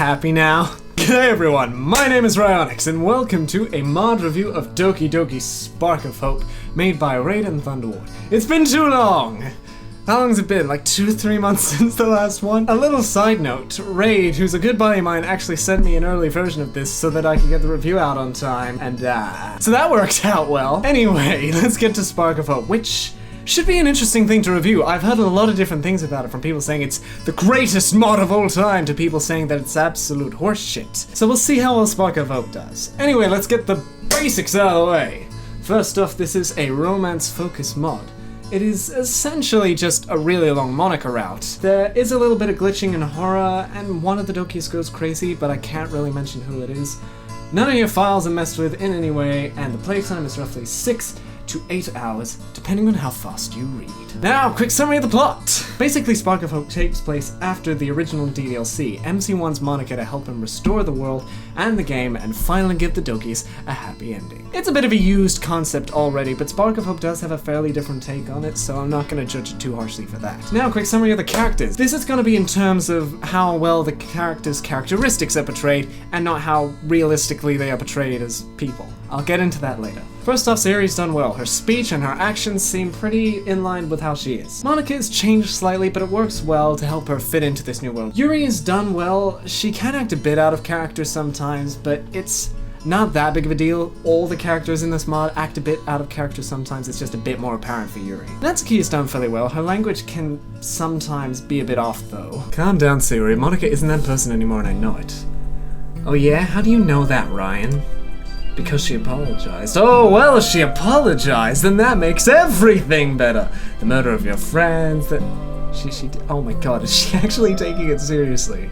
happy now? G'day everyone, my name is Ryonix and welcome to a mod review of Doki Doki Spark of Hope made by Raid and Thunderward. It's been too long! How long's it been? Like 2-3 months since the last one? A little side note, Raid, who's a good buddy of mine, actually sent me an early version of this so that I could get the review out on time, and so that worked out well. Anyway, let's get to Spark of Hope, which should be an interesting thing to review. I've heard a lot of different things about it, from people saying it's the greatest mod of all time to people saying that it's absolute horseshit. So we'll see how well Spark of Hope does. Anyway, let's get the basics out of the way. First off, this is a romance-focused mod. It is essentially just a really long Monica route. There is a little bit of glitching and horror, and one of the Dokis goes crazy, but I can't really mention who it is. None of your files are messed with in any way, and the playtime is roughly 6 to 8 hours, depending on how fast you read. Now, quick summary of the plot! Basically, Spark of Hope takes place after the original DLC. MC wants Monica to help him restore the world and the game, and finally give the Dokis a happy ending. It's a bit of a used concept already, but Spark of Hope does have a fairly different take on it, so I'm not going to judge it too harshly for that. Now, quick summary of the characters. This is going to be in terms of how well the characters' characteristics are portrayed, and not how realistically they are portrayed as people. I'll get into that later. First off, Sayori's done well. Her speech and her actions seem pretty in line with how she is. Monica is changed slightly, but it works well to help her fit into this new world. Yuri is done well. She can act a bit out of character sometimes, but it's not that big of a deal. All the characters in this mod act a bit out of character sometimes, it's just a bit more apparent for Yuri. Natsuki is done fairly well. Her language can sometimes be a bit off though. Calm down, Sayori. Monica isn't that person anymore and I know it. Oh yeah? How do you know that, Ryan? Because she apologized. Oh, well, if she apologized, then that makes everything better. The murder of your friends, that she oh my god, is she actually taking it seriously?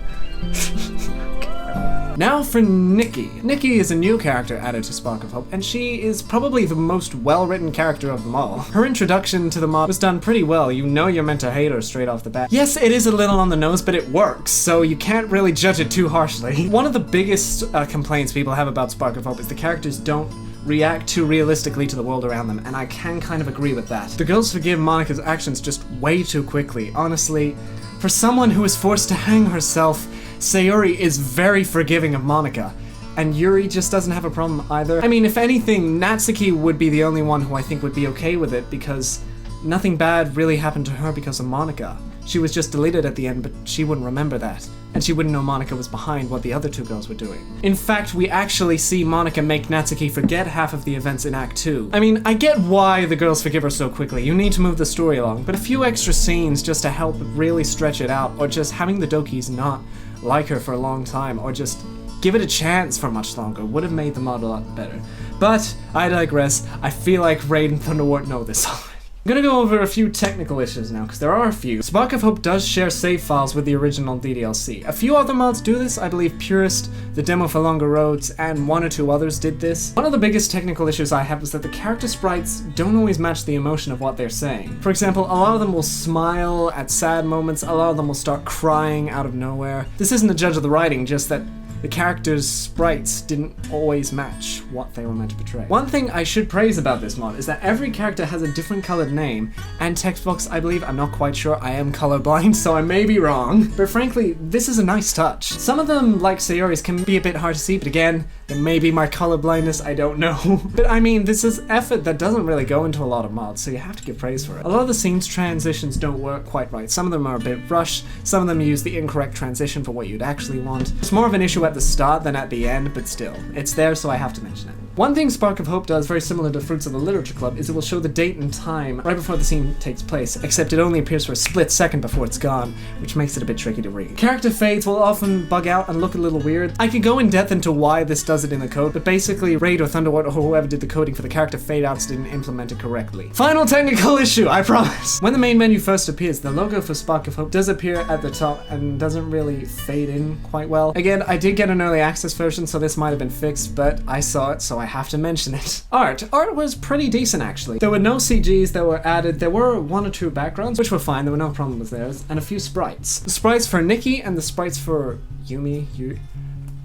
Now for Nikki. Nikki is a new character added to Spark of Hope, and she is probably the most well-written character of them all. Her introduction to the mod was done pretty well. You know you're meant to hate her straight off the bat. Yes, it is a little on the nose, but it works, so you can't really judge it too harshly. One of the biggest complaints people have about Spark of Hope is the characters don't react too realistically to the world around them, and I can kind of agree with that. The girls forgive Monica's actions just way too quickly. Honestly, for someone who is forced to hang herself, Sayori is very forgiving of Monica, and Yuri just doesn't have a problem either. I mean, if anything, Natsuki would be the only one who I think would be okay with it, because nothing bad really happened to her because of Monica. She was just deleted at the end, but she wouldn't remember that, and she wouldn't know Monica was behind what the other two girls were doing. In fact, we actually see Monica make Natsuki forget half of the events in Act 2. I mean, I get why the girls forgive her so quickly. You need to move the story along, but a few extra scenes just to help really stretch it out, or just having the Dokis not like her for a long time, or just give it a chance for much longer, would have made the mod a lot better. But I digress. I feel like Raid and Thunderward know this already. I'm gonna go over a few technical issues now, because there are a few. Spark of Hope does share save files with the original DDLC. A few other mods do this. I believe Purist, the demo for Longer Roads, and 1 or 2 others did this. One of the biggest technical issues I have is that the character sprites don't always match the emotion of what they're saying. For example, a lot of them will smile at sad moments, a lot of them will start crying out of nowhere. This isn't a judge of the writing, just that the characters' sprites didn't always match what they were meant to portray. One thing I should praise about this mod is that every character has a different colored name and text box, I believe. I'm not quite sure. I am colorblind, so I may be wrong. But frankly, this is a nice touch. Some of them, like Sayori's, can be a bit hard to see, but again, it may be my color blindness, I don't know. But I mean, this is effort that doesn't really go into a lot of mods, so you have to give praise for it. A lot of the scenes transitions don't work quite right. Some of them are a bit rushed, some of them use the incorrect transition for what you'd actually want. It's more of an issue at the start than at the end, but still, it's there, so I have to mention it. One thing Spark of Hope does, very similar to Fruits of the Literature Club, is it will show the date and time right before the scene takes place, except it only appears for a split second before it's gone, which makes it a bit tricky to read. Character fades will often bug out and look a little weird. I could go in depth into why this does it in the code, but basically Raid or Thunderward or whoever did the coding for the character fade outs didn't implement it correctly. Final technical issue, I promise! When the main menu first appears, the logo for Spark of Hope does appear at the top and doesn't really fade in quite well. Again, I did get an early access version, so this might have been fixed, but I saw it, so I have to mention it. Art was pretty decent actually. There were no CGs that were added. There were 1 or 2 backgrounds, which were fine, there were no problem with theirs, and a few sprites. The sprites for Nikki and the sprites for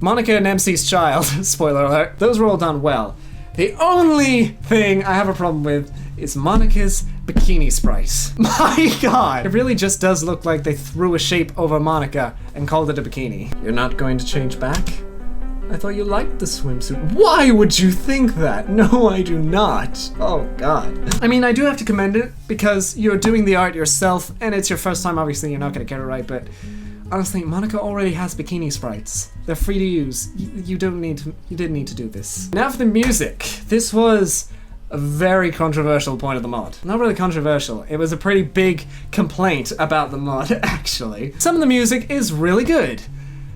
Monica and MC's child, spoiler alert, those were all done well. The only thing I have a problem with is Monika's bikini sprite. My god! It really just does look like they threw a shape over Monika and called it a bikini. You're not going to change back? I thought you liked the swimsuit. Why would you think that? No, I do not. Oh god. I mean, I do have to commend it because you're doing the art yourself and it's your first time. Obviously, you're not going to get it right, but honestly, Monika already has bikini sprites. They're free to use. You didn't need to do this. Now for the music. This was a very controversial point of the mod. Not really controversial. It was a pretty big complaint about the mod, actually. Some of the music is really good.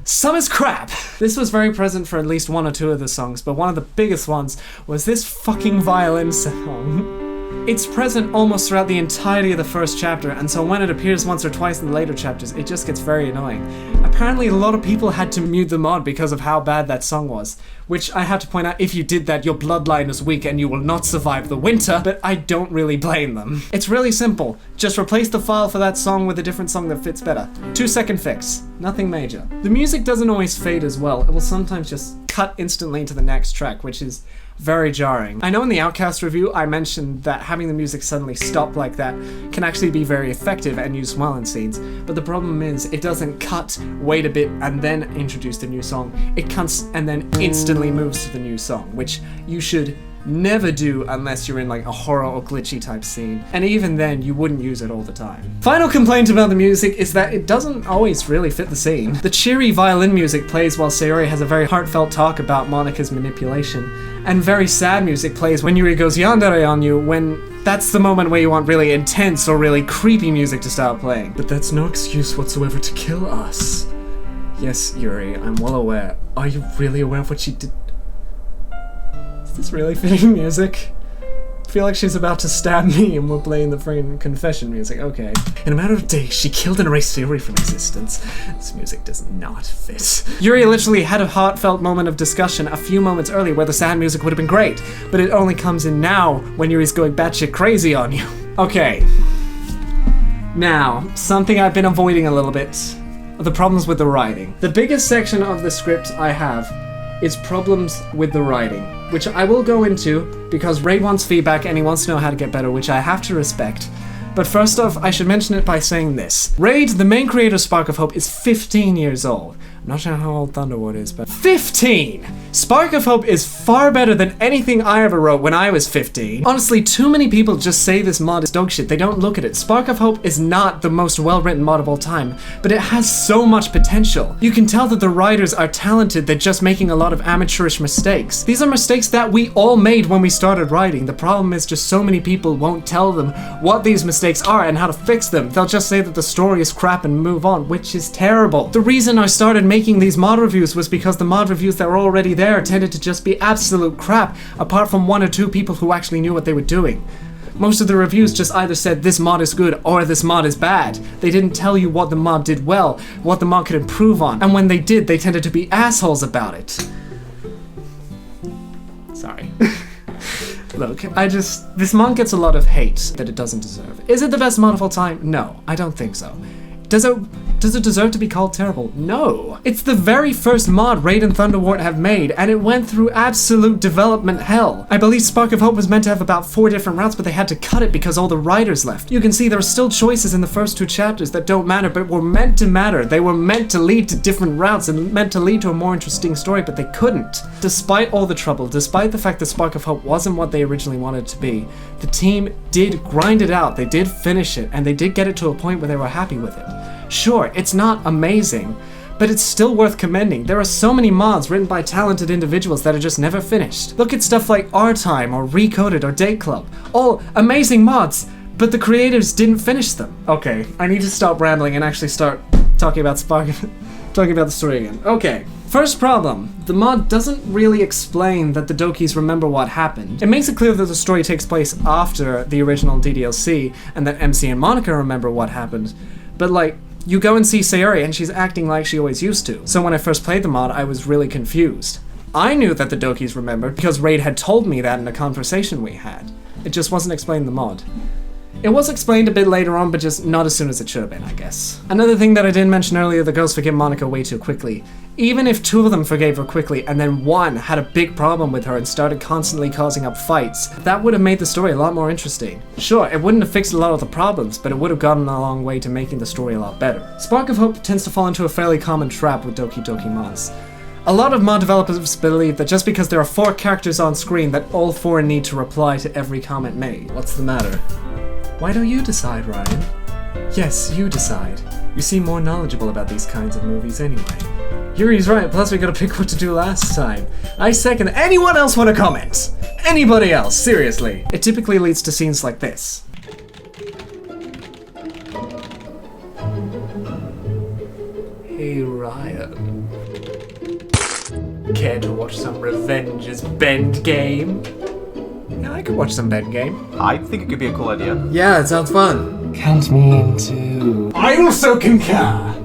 Some is crap. This was very present for at least one or two of the songs, but one of the biggest ones was this fucking violin song. It's present almost throughout the entirety of the first chapter, and so when it appears once or twice in the later chapters, it just gets very annoying. Apparently a lot of people had to mute the mod because of how bad that song was, which I have to point out, if you did that, your bloodline is weak and you will not survive the winter, but I don't really blame them. It's really simple. Just replace the file for that song with a different song that fits better. 2-second fix. Nothing major. The music doesn't always fade as well. It will sometimes just cut instantly to the next track, which is very jarring. I know in the Outcast review I mentioned that having the music suddenly stop like that can actually be very effective and used well in scenes, but the problem is it doesn't cut, wait a bit, and then introduce the new song. It cuts and then instantly moves to the new song, which you should never do unless you're in like a horror or glitchy type scene, and even then you wouldn't use it all the time. Final complaint about the music is that it doesn't always really fit the scene. The cheery violin music plays while Sayori has a very heartfelt talk about Monika's manipulation, and very sad music plays when Yuri goes yandere on you, when that's the moment where you want really intense or really creepy music to start playing. But that's no excuse whatsoever to kill us. Yes, Yuri, I'm well aware. Are you really aware of what she did? Is this really fitting music? I feel like she's about to stab me and we're playing the friggin' confession music. Okay. In a matter of days, she killed and erased Yuri from existence. This music does not fit. Yuri literally had a heartfelt moment of discussion a few moments earlier where the sad music would have been great, but it only comes in now when Yuri's going batshit crazy on you. Okay. Now, something I've been avoiding a little bit are the problems with the writing. The biggest section of the script I have is problems with the writing, which I will go into because Ray wants feedback and he wants to know how to get better, which I have to respect. But first off, I should mention it by saying this. Raid, the main creator of Spark of Hope, is 15 years old. I'm not sure how old Thunderward is, but 15! Spark of Hope is far better than anything I ever wrote when I was 15. Honestly, too many people just say this mod is dog shit. They don't look at it. Spark of Hope is not the most well-written mod of all time, but it has so much potential. You can tell that the writers are talented, they're just making a lot of amateurish mistakes. These are mistakes that we all made when we started writing. The problem is just so many people won't tell them what these mistakes are and how to fix them. They'll just say that the story is crap and move on, which is terrible. The reason I started making these mod reviews was because the mod reviews that were already there tended to just be absolute crap, apart from one or two people who actually knew what they were doing. Most of the reviews just either said this mod is good or this mod is bad. They didn't tell you what the mod did well, what the mod could improve on, and when they did, they tended to be assholes about it. Sorry. Look, this mod gets a lot of hate that it doesn't deserve. Is it the best mod of all time? No, I don't think so. Does it deserve to be called terrible? No. It's the very first mod Raid and Thunderwart have made, and it went through absolute development hell. I believe Spark of Hope was meant to have about 4 different routes, but they had to cut it because all the writers left. You can see there are still choices in the first 2 chapters that don't matter, but were meant to matter. They were meant to lead to different routes and meant to lead to a more interesting story, but they couldn't. Despite all the trouble, despite the fact that Spark of Hope wasn't what they originally wanted it to be, the team did grind it out, they did finish it, and they did get it to a point where they were happy with it. Sure, it's not amazing, but it's still worth commending. There are so many mods written by talented individuals that are just never finished. Look at stuff like Our Time or Recoded or Date Club. All amazing mods, but the creators didn't finish them. Okay, I need to stop rambling and actually start talking about talking about the story again. Okay. First problem, the mod doesn't really explain that the Dokis remember what happened. It makes it clear that the story takes place after the original DDLC and that MC and Monika remember what happened, but like, you go and see Sayori and she's acting like she always used to. So when I first played the mod, I was really confused. I knew that the Dokis remembered because Raid had told me that in a conversation we had. It just wasn't explained in the mod. It was explained a bit later on, but just not as soon as it should have been, I guess. Another thing that I didn't mention earlier, the girls forgive Monica way too quickly. Even if two of them forgave her quickly, and then one had a big problem with her and started constantly causing up fights, that would have made the story a lot more interesting. Sure, it wouldn't have fixed a lot of the problems, but it would have gotten a long way to making the story a lot better. Spark of Hope tends to fall into a fairly common trap with Doki Doki mods. A lot of mod developers believe that just because there are 4 characters on screen that all 4 need to reply to every comment made. What's the matter? Why don't you decide, Ryan? Yes, you decide. You seem more knowledgeable about these kinds of movies anyway. Yuri's right, plus we gotta pick what to do last time. I second. Anyone else wanna comment? Anybody else? Seriously. It typically leads to scenes like this. Hey, Ryan. Care to watch some Revenge's Bend game? Yeah, I could watch some Bend game. I think it could be a cool idea. Yeah, it sounds fun. Count me in too. I also concur.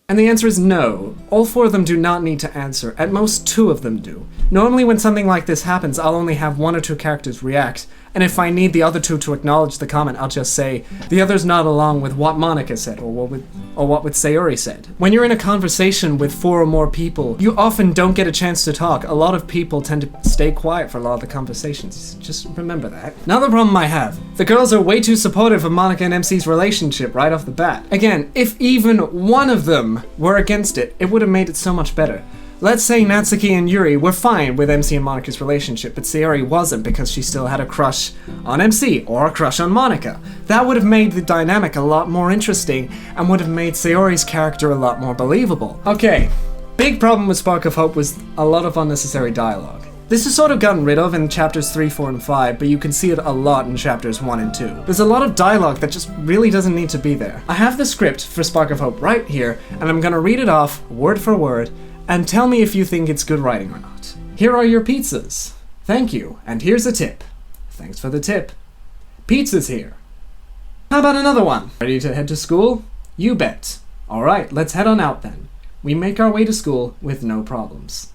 And the answer is no. All 4 of them do not need to answer. At most 2 of them do. Normally when something like this happens, I'll only have 1 or 2 characters react, and if I need the other 2 to acknowledge the comment, I'll just say, the others nod along with what Monica said, or what Sayori said. When you're in a conversation with 4 or more people, you often don't get a chance to talk. A lot of people tend to stay quiet for a lot of the conversations. Just remember that. Another problem I have. The girls are way too supportive of Monica and MC's relationship right off the bat. Again, if even one of them were against it, it would have made it so much better. Let's say Natsuki and Yuri were fine with MC and Monica's relationship, but Sayori wasn't because she still had a crush on MC or a crush on Monica. That would have made the dynamic a lot more interesting and would have made Sayori's character a lot more believable. Okay, big problem with Spark of Hope was a lot of unnecessary dialogue. This is sort of gotten rid of in chapters 3, 4, and 5, but you can see it a lot in chapters 1 and 2. There's a lot of dialogue that just really doesn't need to be there. I have the script for Spark of Hope right here, and I'm gonna read it off word for word, and tell me if you think it's good writing or not. Here are your pizzas. Thank you, and here's a tip. Thanks for the tip. Pizza's here. How about another one? Ready to head to school? You bet. Alright, let's head on out then. We make our way to school with no problems.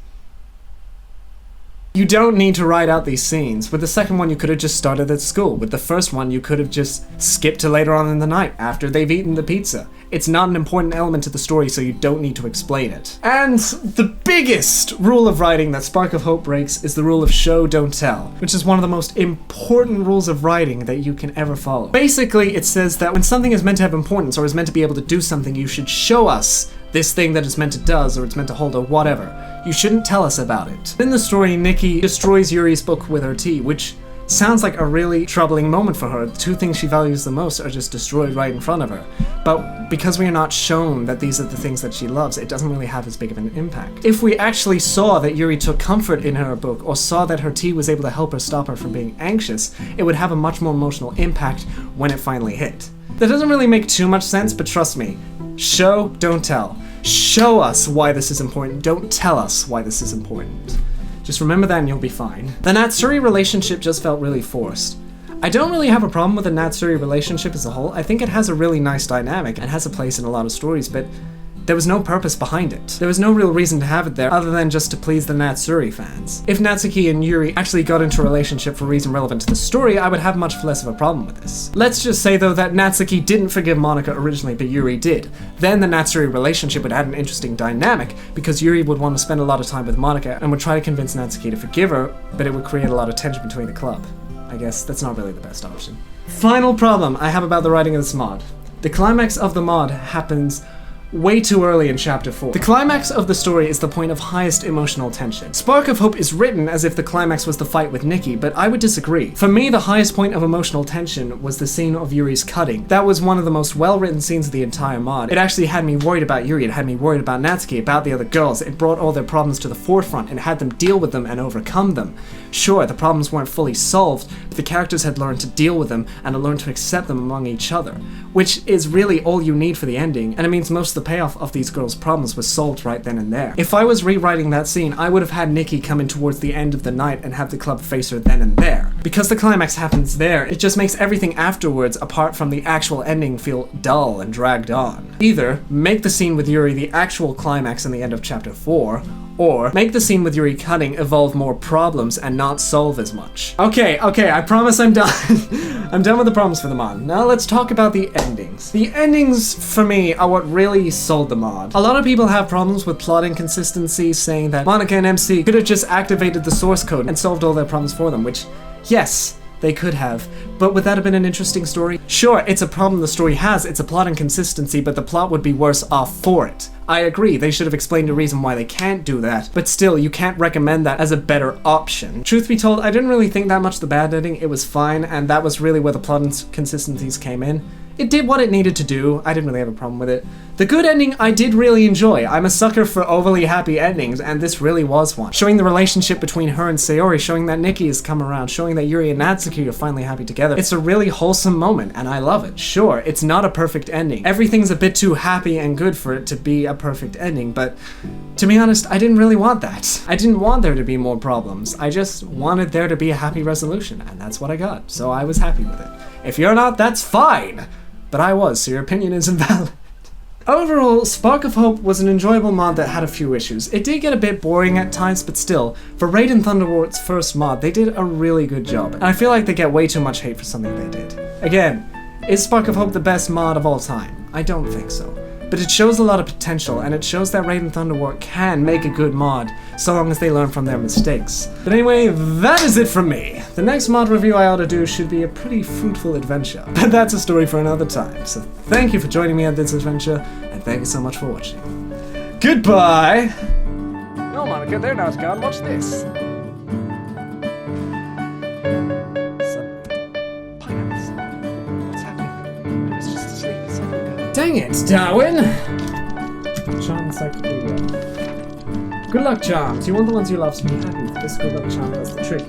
You don't need to write out these scenes. With the second one, you could have just started at school. With the first one, you could have just skipped to later on in the night, after they've eaten the pizza. It's not an important element to the story, so you don't need to explain it. And the biggest rule of writing that Spark of Hope breaks is the rule of show, don't tell, which is one of the most important rules of writing that you can ever follow. Basically, it says that when something is meant to have importance or is meant to be able to do something, you should show us this thing that it's meant to does or it's meant to hold or whatever. You shouldn't tell us about it. In the story, Nikki destroys Yuri's book with her tea, which sounds like a really troubling moment for her. The 2 things she values the most are just destroyed right in front of her. But because we are not shown that these are the things that she loves, it doesn't really have as big of an impact. If we actually saw that Yuri took comfort in her book, or saw that her tea was able to help her stop her from being anxious, it would have a much more emotional impact when it finally hit. That doesn't really make too much sense, but trust me, show, don't tell. Show us why this is important, don't tell us why this is important. Just remember that and you'll be fine. The Natsuri relationship just felt really forced. I don't really have a problem with the Natsuri relationship as a whole. I think it has a really nice dynamic and has a place in a lot of stories, but there was no purpose behind it. There was no real reason to have it there other than just to please the Natsuri fans. If Natsuki and Yuri actually got into a relationship for a reason relevant to the story, I would have much less of a problem with this. Let's just say though that Natsuki didn't forgive Monica originally, but Yuri did. Then the Natsuri relationship would add an interesting dynamic because Yuri would want to spend a lot of time with Monica and would try to convince Natsuki to forgive her, but it would create a lot of tension between the club. I guess that's not really the best option. Final problem I have about the writing of this mod. The climax of the mod happens way too early in chapter 4. The climax of the story is the point of highest emotional tension. Spark of Hope is written as if the climax was the fight with Nikki, but I would disagree. For me, the highest point of emotional tension was the scene of Yuri's cutting. That was one of the most well-written scenes of the entire mod. It actually had me worried about Yuri, it had me worried about Natsuki, about the other girls. It brought all their problems to the forefront and had them deal with them and overcome them. Sure, the problems weren't fully solved, but the characters had learned to deal with them and had learned to accept them among each other, which is really all you need for the ending, and it means most of the payoff of these girls' problems was solved right then and there. If I was rewriting that scene, I would have had Nikki come in towards the end of the night and have the club face her then and there. Because the climax happens there, it just makes everything afterwards, apart from the actual ending, feel dull and dragged on. Either make the scene with Yuri the actual climax in the end of chapter 4, Or make the scene with Yuri cutting evolve more problems and not solve as much. Okay, I promise I'm done. I'm done with the problems for the mod. Now let's talk about the endings. The endings, for me, are what really sold the mod. A lot of people have problems with plot inconsistency, saying that Monica and MC could have just activated the source code and solved all their problems for them, which, yes, they could have. But would that have been an interesting story? Sure, it's a problem the story has, it's a plot inconsistency, but the plot would be worse off for it. I agree, they should have explained a reason why they can't do that, but still, you can't recommend that as a better option. Truth be told, I didn't really think that much of the bad ending, it was fine, and that was really where the plot inconsistencies came in. It did what it needed to do, I didn't really have a problem with it. The good ending I did really enjoy. I'm a sucker for overly happy endings, and this really was one. Showing the relationship between her and Sayori, showing that Nikki has come around, showing that Yuri and Natsuki are finally happy together. It's a really wholesome moment, and I love it. Sure, it's not a perfect ending. Everything's a bit too happy and good for it to be a perfect ending, but to be honest, I didn't really want that. I didn't want there to be more problems. I just wanted there to be a happy resolution, and that's what I got, so I was happy with it. If you're not, that's fine! But I was, so your opinion is invalid. Overall, Spark of Hope was an enjoyable mod that had a few issues. It did get a bit boring at times, but still, for Raid and Thunderwart's first mod, they did a really good job, and I feel like they get way too much hate for something they did. Again, is Spark of Hope the best mod of all time? I don't think so. But it shows a lot of potential, and it shows that Raid and Thunderwart can make a good mod, so long as they learn from their mistakes. But anyway, that is it from me. The next mod review I ought to do should be a pretty fruitful adventure, but that's a story for another time. So thank you for joining me on this adventure, and thank you so much for watching. Goodbye! No, Monica, they're not gone. Watch this. Dang it, Darwin! Charm Encyclopedia. Good luck charms. You want the ones you love to be happy. This good luck charm does the trick.